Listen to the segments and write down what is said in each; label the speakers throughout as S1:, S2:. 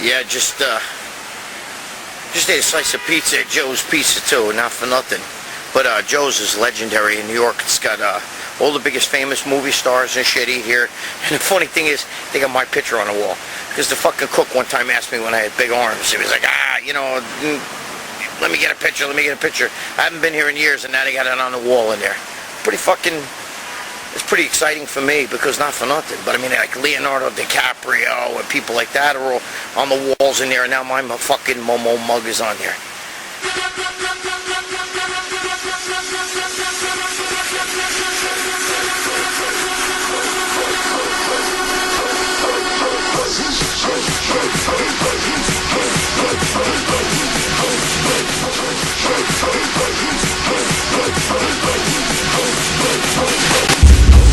S1: Yeah, just ate a slice of pizza at Joe's Pizza too, not for nothing. But Joe's is legendary in New York. It's got all the biggest famous movie stars and shit eat here. And the funny thing is, they got my picture on the wall. Because the fucking cook one time asked me when I had big arms. He was like, let me get a picture, let me get a picture. I haven't been here in years, and now they got it on the wall in there. It's pretty exciting for me, because not for nothing. But I mean, like Leonardo DiCaprio and people like that are all on the walls in there, and now my fucking Momo mug is on there.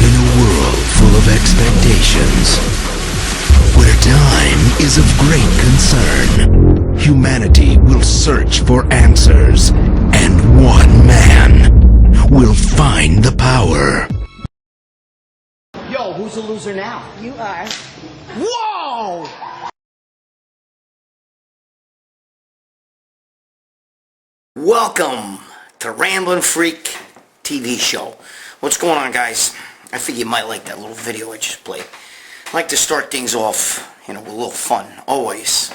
S2: In a world full of expectations, where time is of great concern, humanity will search for answers, and one man will find the power.
S3: Yo, who's the loser now?
S4: You are.
S3: Whoa!
S1: Welcome to Ramblin' Freak TV show. What's going on, guys? I think you might like that little video I just played. I like to start things off, with a little fun, always.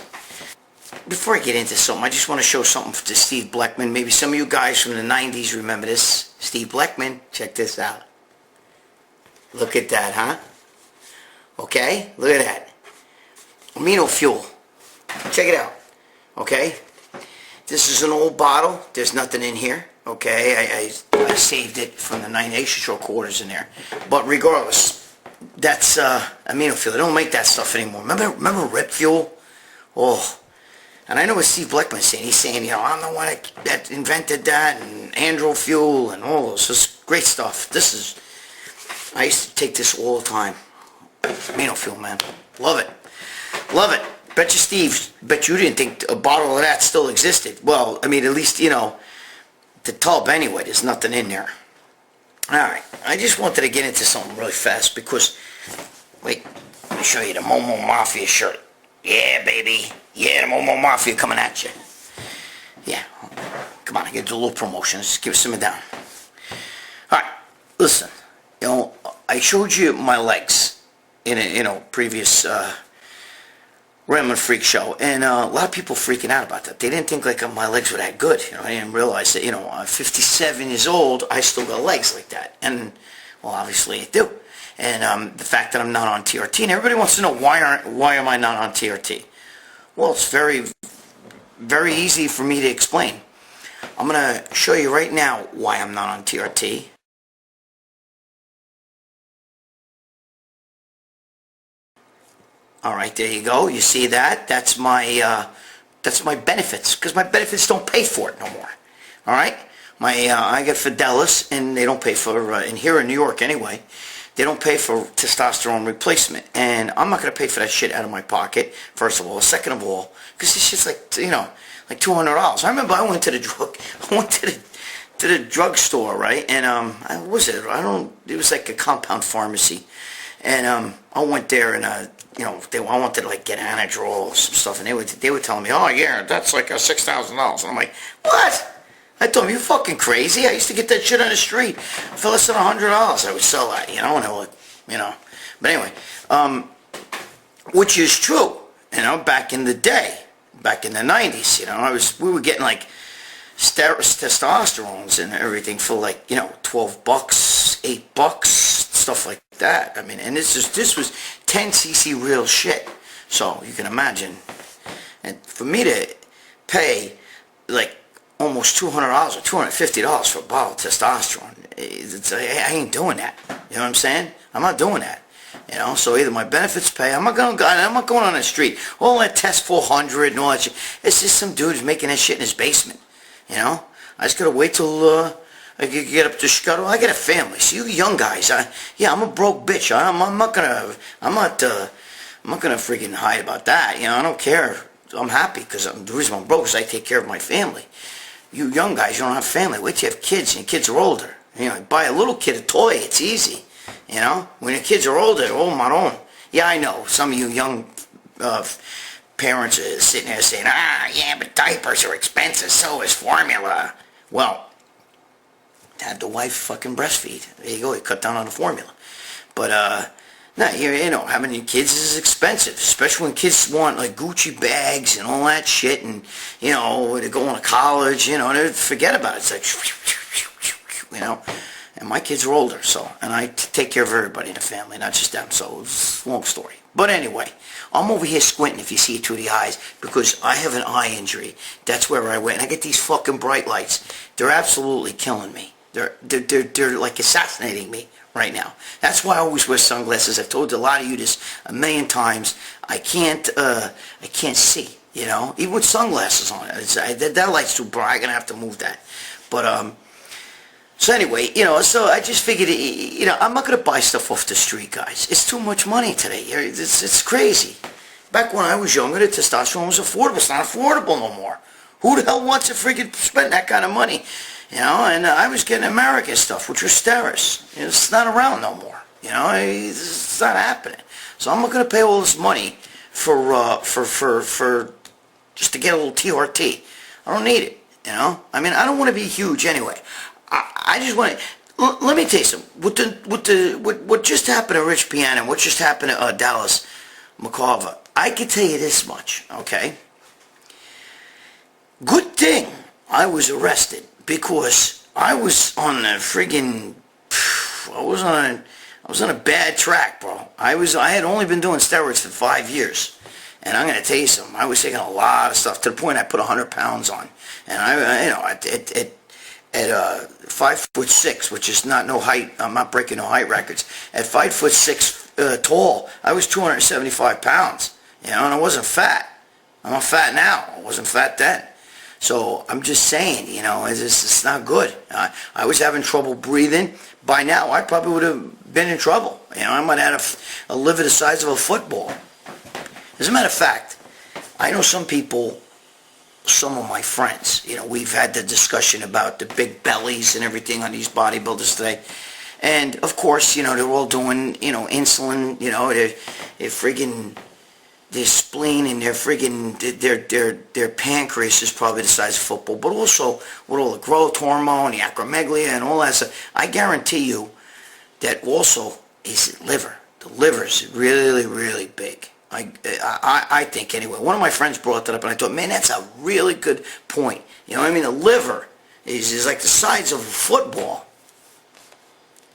S1: Before I get into something, I just want to show something to Steve Bleckman. Maybe some of you guys from the 90s remember this. Steve Bleckman, check this out. Look at that, huh? Okay, look at that. Amino fuel. Check it out. Okay? This is an old bottle. There's nothing in here. Okay? I saved it from the 98 show quarters in there. But regardless, that's amino fuel. They don't make that stuff anymore. Remember Rip Fuel? Oh. And I know what Steve Bleckman's saying. He's saying, I'm the one that invented that, and Andro Fuel and all those. This is great stuff. I used to take this all the time. Amino fuel, man. Love it. Love it. Bet you didn't think a bottle of that still existed. Well, I mean, at least, the tub anyway, there's nothing in there. Alright, I just wanted to get into something really fast because, wait, let me show you the Momo Mafia shirt. Yeah, baby. Yeah, the Momo Mafia coming at you. Yeah. Come on, I gotta do a little promotion. Let's give it some down. Alright, listen. I showed you my legs in a previous Ramblin' Freak show, and a lot of people freaking out about that. They didn't think my legs were that good. I didn't realize that, I'm 57 years old, I still got legs like that. And, well, obviously I do. And the fact that I'm not on TRT, and everybody wants to know why am I not on TRT? Well, it's very, very easy for me to explain. I'm going to show you right now why I'm not on TRT. All right, there you go. You see that? That's my benefits, because my benefits don't pay for it no more. All right, I get Fidelis, and they don't pay for. And here in New York, anyway, they don't pay for testosterone replacement, and I'm not gonna pay for that shit out of my pocket. First of all, second of all, because this shit's like like $200. I remember I went to the drugstore, right? And what was it? It was like a compound pharmacy. And I went there, and I wanted to get Anadrol or some stuff, and they were telling me, oh yeah, that's like $6,000. And I'm like, what? I told them, you fucking crazy? I used to get that shit on the street for less than $100. I would sell that, and I would, But anyway, which is true, back in the day, back in the 90s, we were getting testosterones and everything for $12, $8, stuff like that. I mean, and this was 10cc real shit. So you can imagine, and for me to pay almost $200 or $250 for a bottle of testosterone, I ain't doing that. You know what I'm saying? I'm not doing that. So either my benefits pay. I'm not going on the street. All that test 400 and all that shit. It's just some dude who's making that shit in his basement. I just gotta wait till I could get up to Scuttle. I got a family. See, you young guys, I'm a broke bitch. I'm not gonna freaking hide about that. I don't care. I'm happy because the reason I'm broke is I take care of my family. You young guys, you don't have family. Wait till you have kids, and your kids are older. Buy a little kid a toy. It's easy. When your kids are older, oh my own. Yeah, I know. Some of you young parents are sitting there saying, yeah, but diapers are expensive, so is formula. Well, have the wife fucking breastfeed. There you go, you cut down on the formula. But, no, you know, having kids is expensive, especially when kids want, like, Gucci bags and all that shit, and, you know, they're going to college, you know, they forget about it. It's like, you know, and my kids are older, so, and I take care of everybody in the family, not just them, so it's a long story. But anyway, I'm over here squinting if you see it through the eyes, because I have an eye injury. That's where I went. And I get these fucking bright lights. They're absolutely killing me. They're like assassinating me right now. That's why I always wear sunglasses. I've told a lot of you this a million times. I can't see, you know, even with sunglasses on. That light's too bright. I'm gonna have to move that. But so anyway, you know, so I just figured, you know, I'm not gonna buy stuff off the street, guys. It's too much money today. It's crazy. Back when I was younger, the testosterone was affordable. It's not affordable no more. Who the hell wants to freaking spend that kind of money? You know, and I was getting American stuff, which was Steris. You know, it's not around no more. You know, it's not happening. So I'm not going to pay all this money for just to get a little TRT. I don't need it. You know, I mean, I don't want to be huge anyway. I just want to. Let me tell you something. What just happened to Rich Piana and what just happened to Dallas McCarver, I can tell you this much. Okay. Good thing I was arrested. Because I was on a friggin', I was on a bad track, bro. I had only been doing steroids for 5 years, and I'm gonna tell you something. I was taking a lot of stuff to the point I put 100 pounds on, and I you know, at 5'6", which is not no height. I'm not breaking no height records. At 5'6" tall, I was 275 pounds. You know, and I wasn't fat. I'm not fat now. I wasn't fat then. So I'm just saying, you know, it's not good. I was having trouble breathing. By now, I probably would have been in trouble. You know, I might have had a liver the size of a football. As a matter of fact, I know some people, some of my friends, you know, we've had the discussion about the big bellies and everything on these bodybuilders today. And, of course, you know, they're all doing, you know, insulin, you know, they're friggin'... Their spleen and their friggin' their pancreas is probably the size of football, but also with all the growth hormone, the acromegaly, and all that stuff. I guarantee you that also is the liver. The liver is really, really big. I think anyway. One of my friends brought that up, and I thought, man, that's a really good point. You know what I mean? The liver is like the size of a football.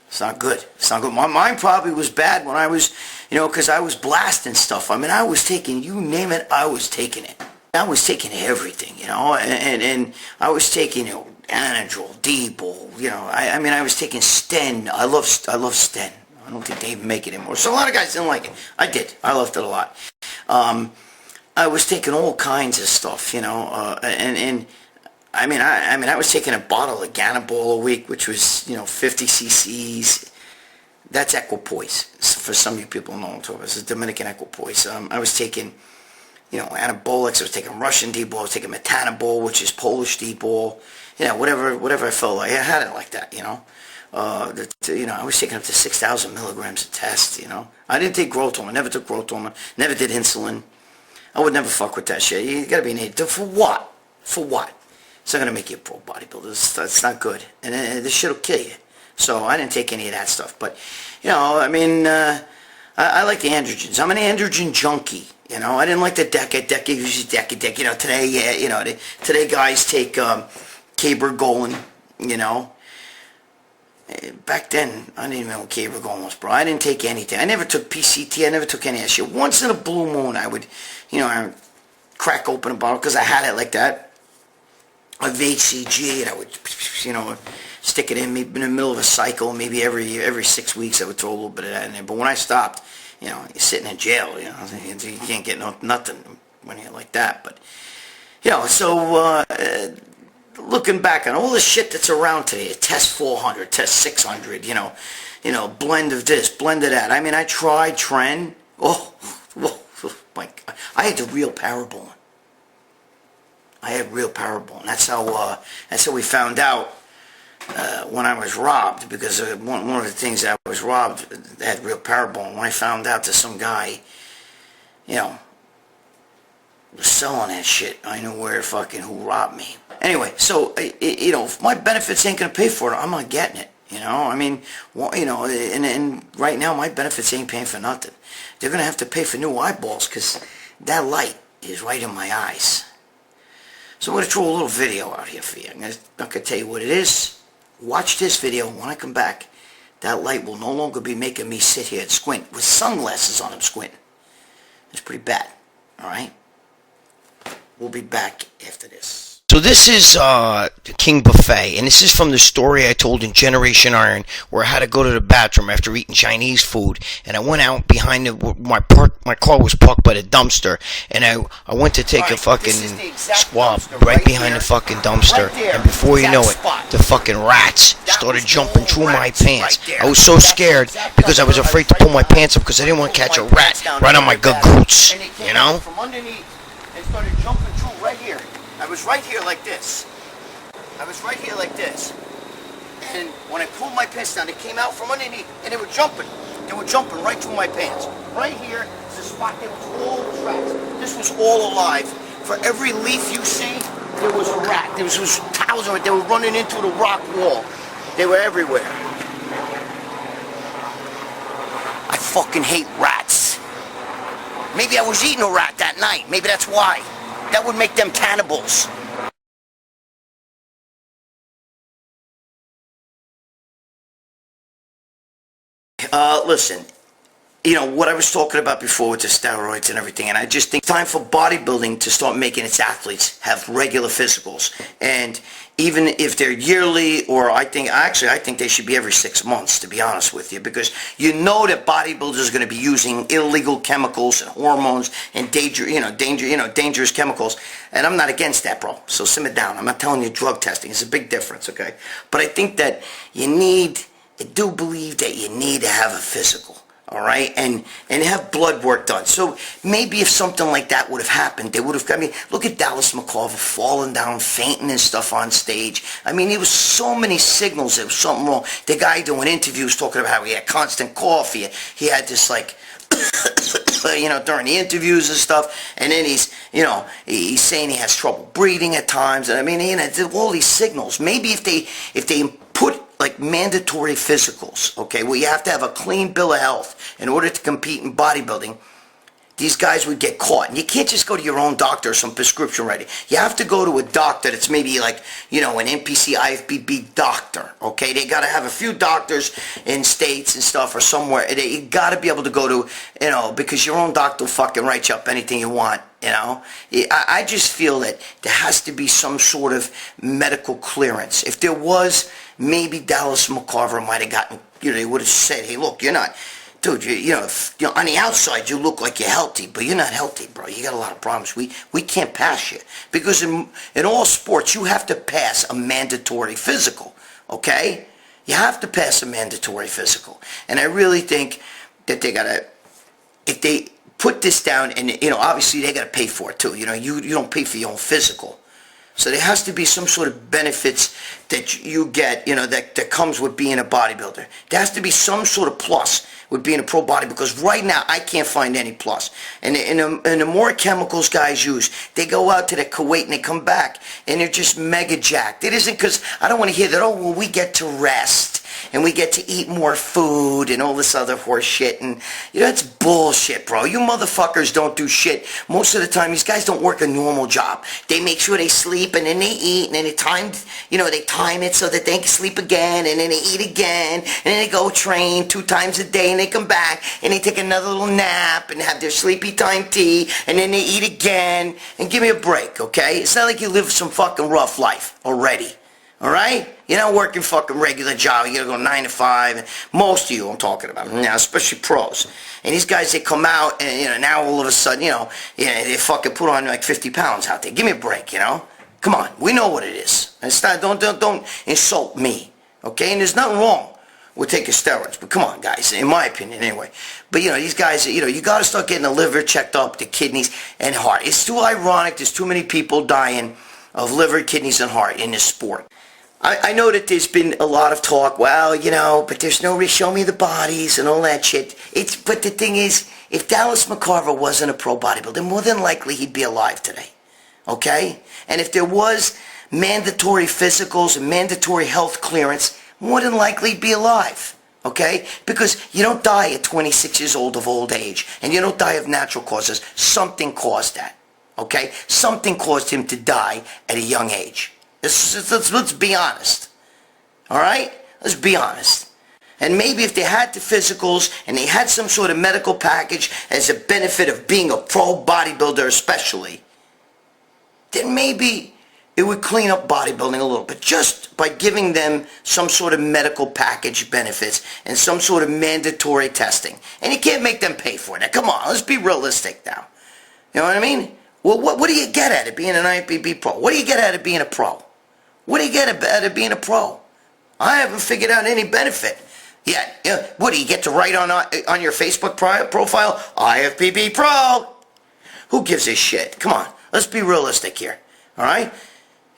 S1: It's not good. It's not good. Mine probably was bad when I was, you know, because I was blasting stuff. I mean, I was taking, you name it, I was taking it. I was taking everything, you know, and I was taking, you know, Anadrol, D-Bol, you know, I mean, I was taking Sten. I love Sten. I don't think they even make it anymore. So a lot of guys didn't like it. I did. I loved it a lot. I was taking all kinds of stuff, you know, and I mean, I was taking a bottle of Ganabol a week, which was, you know, 50 cc's. That's equipoise. For some of you people know what I'm talking about. It's a Dominican equipoise. I was taking, you know, anabolics. I was taking Russian D-Bol. I was taking metanabol, which is Polish D-Bol. You know, whatever I felt like. I had it like that, you know. You know, I was taking up to 6,000 milligrams a test, you know. I didn't take growth hormone. Never took growth hormone. Never did insulin. I would never fuck with that shit. You gotta be an idiot. For what? For what? It's not going to make you a pro bodybuilder. It's not good. And this shit will kill you. So I didn't take any of that stuff. But, you know, I mean, I like the androgens. I'm an androgen junkie. You know, I didn't like the DECA. You know, today, yeah, you know, today guys take Cabergoline, you know. Back then, I didn't even know what Cabergoline was, bro. I didn't take anything. I never took PCT. I never took any of that shit. Once in a blue moon, I would, you know, I would crack open a bottle because I had it like that. Of HCG, and I would, you know, stick it in maybe in the middle of a cycle. Maybe every 6 weeks I would throw a little bit of that in there. But when I stopped, you know, you're sitting in jail. You know, you can't get nothing when you're like that. But you know, so looking back on all the shit that's around today, test 400, test 600, you know, blend of this, blend of that. I mean, I tried Tren. Oh my God, I had the real Parabon. I had real Parabon. That's how we found out when I was robbed, because one of the things I was robbed had real Parabon. When I found out that some guy, you know, was selling that shit. I know who robbed me. Anyway, so, if my benefits ain't going to pay for it, I'm not getting it. I mean, well, and right now my benefits ain't paying for nothing. They're going to have to pay for new eyeballs because that light is right in my eyes. So I'm going to throw a little video out here for you. I'm not going to tell you what it is. Watch this video. When I come back, that light will no longer be making me sit here and squint with sunglasses on. I'm squinting. It's pretty bad. All right? We'll be back after this. So this is the King Buffet, and this is from the story I told in Generation Iron, where I had to go to the bathroom after eating Chinese food, and I went out behind my car was parked by the dumpster, and I went to take a fucking squab right behind the fucking dumpster, and before you know it, the fucking rats started jumping through my pants. I was so scared because I was afraid to pull my pants up because I didn't want to catch a rat right on my gagoots, From underneath, they started jumping through right here. I was right here like this. And when I pulled my pants down, they came out from underneath, and they were jumping. They were jumping right through my pants. Right here is a spot that was all tracks. This was all alive. For every leaf you see, there was a rat. There was thousands of it. They were running into the rock wall. They were everywhere. I fucking hate rats. Maybe I was eating a rat that night. Maybe that's why. That would make them cannibals. Listen, what I was talking about before with the steroids and everything, and I just think it's time for bodybuilding to start making its athletes have regular physicals. And even if they're yearly, or I think they should be every 6 months, to be honest with you, because that bodybuilders are going to be using illegal chemicals and hormones and dangerous chemicals, and I'm not against that, bro. So simmer down. I'm not telling you drug testing. It's a big difference, okay? But I think that I do believe that you need to have a physical. All right, and have blood work done. So maybe if something like that would have happened, they would have. Look at Dallas McCarver falling down, fainting and stuff on stage. I mean, there was so many signals there was something wrong. The guy doing interviews talking about how he had constant cough. He had this during the interviews and stuff, and then he's saying he has trouble breathing at times. And I mean, all these signals. Maybe if they put mandatory physicals, okay, where you have to have a clean bill of health in order to compete in bodybuilding, these guys would get caught. And you can't just go to your own doctor or some prescription writing. You have to go to a doctor that's maybe an NPC, IFBB doctor, okay? They got to have a few doctors in states and stuff or somewhere. You got to be able to go to, because your own doctor will fucking write you up anything you want. I just feel that there has to be some sort of medical clearance. If there was, maybe Dallas McCarver might have gotten, they would have said, hey, look, you're not, dude, on the outside you look like you're healthy, but you're not healthy, bro. You got a lot of problems. We can't pass you. Because in all sports, you have to pass a mandatory physical, okay? You have to pass a mandatory physical. And I really think that they got to, if they put this down, and obviously they got to pay for it too. You don't pay for your own physical, so there has to be some sort of benefits that you get. That comes with being a bodybuilder. There has to be some sort of plus with being a pro body, because right now I can't find any plus. And the more chemicals guys use, they go out to the Kuwait and they come back and they're just mega jacked. It isn't because I don't want to hear that. Oh, well, we get to rest and we get to eat more food and all this other horse shit, and that's bullshit, bro. You motherfuckers don't do shit. Most of the time, these guys don't work a normal job. They make sure they sleep, and then they eat, and then they time it so that they can sleep again, and then they eat again, and then they go train 2 times a day, and they come back, and they take another little nap, and have their sleepy time tea, and then they eat again, and give me a break, okay? It's not like you live some fucking rough life already. All right? You're not working fucking regular job. You gotta go 9 to 5. And most of you I'm talking about now, especially pros. And these guys, they come out and, now all of a sudden, they fucking put on 50 pounds out there. Give me a break, Come on. We know what it is. It's not, don't insult me. Okay? And there's nothing wrong with taking steroids. But come on, guys. In my opinion, anyway. But, these guys, you gotta start getting the liver checked up, the kidneys, and heart. It's too ironic. There's too many people dying of liver, kidneys, and heart in this sport. I know that there's been a lot of talk, well, but there's no show me the bodies and all that shit. But the thing is, if Dallas McCarver wasn't a pro bodybuilder, more than likely he'd be alive today. Okay? And if there was mandatory physicals and mandatory health clearance, more than likely he'd be alive. Okay? Because you don't die at 26 years old of old age. And you don't die of natural causes. Something caused that. Okay? Something caused him to die at a young age. Let's be honest. Alright? Let's be honest. And maybe if they had the physicals and they had some sort of medical package as a benefit of being a pro bodybuilder especially, then maybe it would clean up bodybuilding a little bit, just by giving them some sort of medical package benefits and some sort of mandatory testing. And you can't make them pay for it. Now, come on, let's be realistic now. You know what I mean? Well, what do you get out of being an IFBB pro? What do you get out of being a pro? What do you get out of being a pro? I haven't figured out any benefit yet. What do you get to write on your Facebook profile? IFBB pro. Who gives a shit? Come on, let's be realistic here. All right?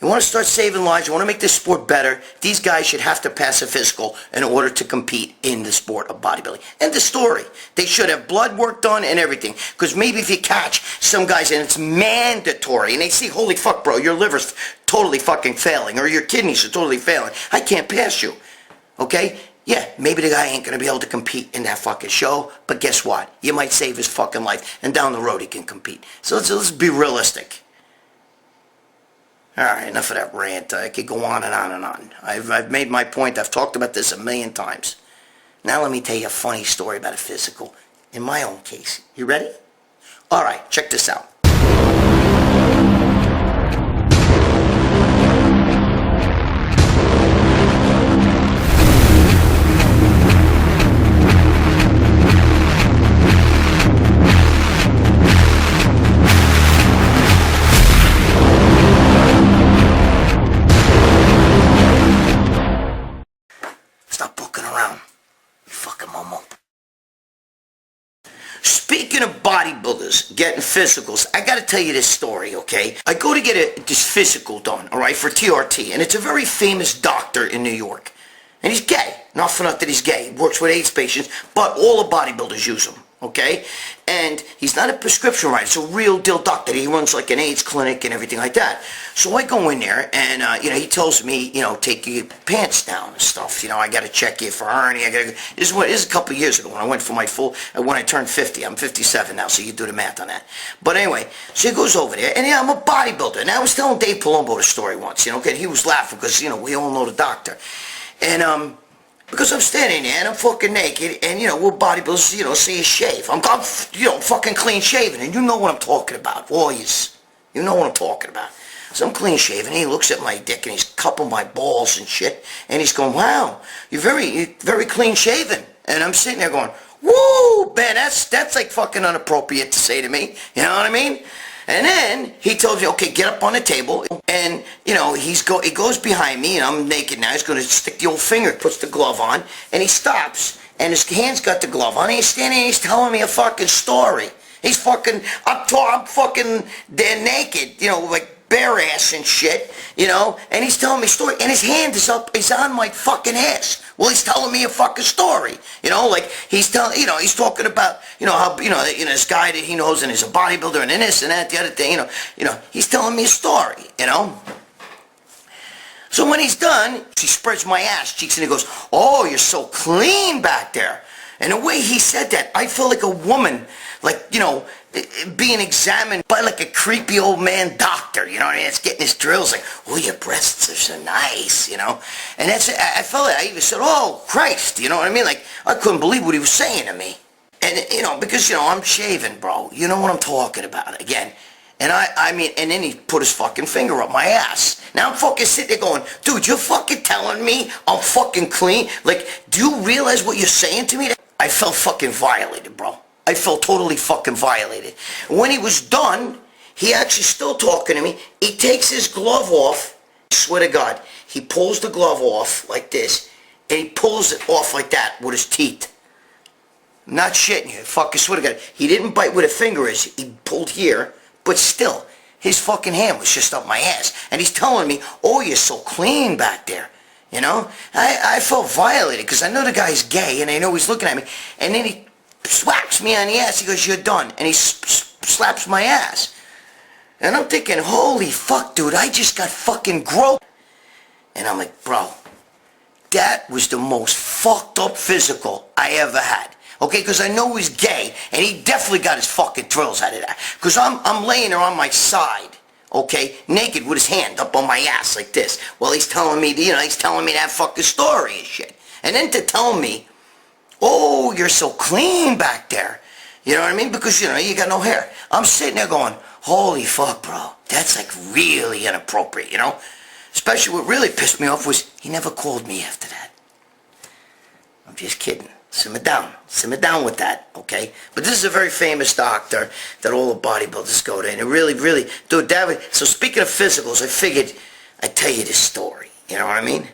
S1: You want to start saving lives, you want to make this sport better, these guys should have to pass a physical in order to compete in the sport of bodybuilding. End of story. They should have blood work done and everything. Because maybe if you catch some guys and it's mandatory and they see, holy fuck bro, your liver's totally fucking failing or your kidneys are totally failing. I can't pass you. Okay? Yeah, maybe the guy ain't going to be able to compete in that fucking show, but guess what? You might save his fucking life and down the road he can compete. So let's be realistic. Alright, enough of that rant. I could go on and on and on. I've made my point. I've talked about this a million times. Now let me tell you a funny story about a physical in my own case. You ready? Alright, check this out. Speaking of bodybuilders getting physicals, I gotta tell you this story, okay? I go to get this physical done, alright, for TRT, and it's a very famous doctor in New York. And he's gay. Not for nothing he's gay. He works with AIDS patients, but all the bodybuilders use him, okay? And he's not a prescription writer. It's a real deal doctor. He runs like an AIDS clinic and everything like that. So I go in there and, he tells me, take your pants down and stuff. I got to check you for hernia. This is a couple of years ago when I went for when I turned 50. I'm 57 now, so you do the math on that. But anyway, so he goes over there, and I'm a bodybuilder. And I was telling Dave Palumbo the story once, okay? He was laughing because, we all know the doctor. And, because I'm standing there and I'm fucking naked and, we're bodybuilders, so you shave. I'm fucking clean shaven and you know what I'm talking about, boys. You know what I'm talking about. So I'm clean shaven and he looks at my dick and he's cupping my balls and shit and he's going, wow, you're very clean shaven. And I'm sitting there going, woo, man, that's like fucking inappropriate to say to me. You know what I mean? And then he tells me, okay, get up on the table. And, he goes behind me, and I'm naked now. He's going to stick the old finger, puts the glove on, and he stops. And his hand's got the glove on. And he's standing and he's telling me a fucking story. He's fucking, I'm fucking there naked, like bare ass and shit, and he's telling me a story. And his hand is up, he's on my fucking ass. Well, he's telling me a fucking story, like he's telling, he's talking about, how, this guy that he knows and is a bodybuilder and this and that, the other thing, he's telling me a story, So when he's done, he spreads my ass cheeks and he goes, oh, you're so clean back there. And the way he said that, I feel like a woman, like, being examined by like a creepy old man doctor, it's getting his drills like, oh, your breasts are so nice, And I felt it. I even said, oh, Christ, you know what I mean? Like, I couldn't believe what he was saying to me. And, because, I'm shaving, bro. You know what I'm talking about, again. And I mean, and then he put his fucking finger up my ass. Now I'm fucking sitting there going, dude, you're fucking telling me I'm fucking clean? Like, do you realize what you're saying to me? I felt fucking violated, bro. I felt totally fucking violated. When he was done, he actually still talking to me. He takes his glove off. I swear to God, he pulls the glove off like this, and he pulls it off like that with his teeth. I'm not shitting you. Fucking swear to God. He didn't bite where the finger is. He pulled here, but still, his fucking hand was just up my ass. And he's telling me, oh, you're so clean back there. I felt violated because I know the guy's gay and I know he's looking at me. And then he slaps me on the ass. He goes, you're done. And he slaps my ass. And I'm thinking, holy fuck, dude, I just got fucking groped. And I'm like, bro, that was the most fucked up physical I ever had. Okay, because I know he's gay, and he definitely got his fucking thrills out of that. Because I'm laying there on my side, okay, naked with his hand up on my ass like this. Well, he's telling me, he's telling me that fucking story and shit. And then to tell me, oh, you're so clean back there. You know what I mean? Because, you got no hair. I'm sitting there going, holy fuck, bro. That's like really inappropriate, Especially what really pissed me off was he never called me after that. I'm just kidding. Simmer down. Simmer down with that, okay? But this is a very famous doctor that all the bodybuilders go to. And it really, really, dude, so speaking of physicals, I figured I'd tell you this story. You know what I mean?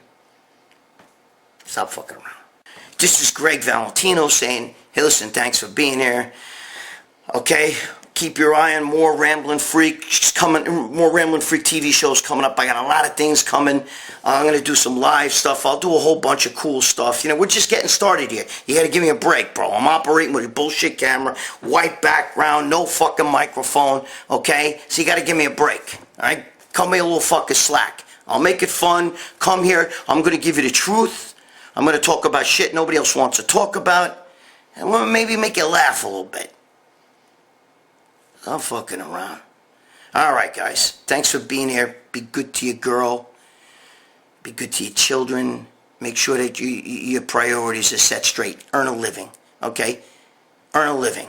S1: Stop fucking around. This is Gregg Valentino saying, hey, listen, thanks for being here. Okay? Keep your eye on more Ramblin' Freaks coming, more Ramblin' Freak TV shows coming up. I got a lot of things coming. I'm going to do some live stuff. I'll do a whole bunch of cool stuff. We're just getting started here. You got to give me a break, bro. I'm operating with a bullshit camera, white background, no fucking microphone, okay? So you got to give me a break, all right? Cut me a little fucking slack. I'll make it fun. Come here. I'm going to give you the truth. I'm going to talk about shit nobody else wants to talk about. And I'm going to maybe make you laugh a little bit. I'm fucking around. Alright, guys. Thanks for being here. Be good to your girl. Be good to your children. Make sure that your priorities are set straight. Earn a living. Okay? Earn a living.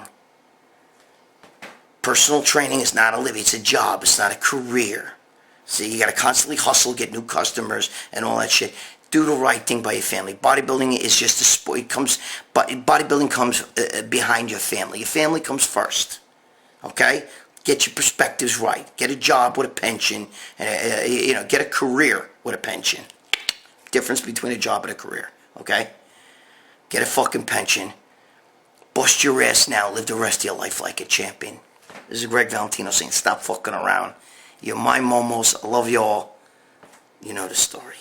S1: Personal training is not a living. It's a job. It's not a career. See, you got to constantly hustle, get new customers, and all that shit. Do the right thing by your family. Bodybuilding is just a sport. Bodybuilding comes behind your family. Your family comes first. Okay? Get your perspectives right. Get a job with a pension. Get a career with a pension. Difference between a job and a career. Okay? Get a fucking pension. Bust your ass now. Live the rest of your life like a champion. This is Gregg Valentino saying, stop fucking around. You're my momos. I love you all. You know the story.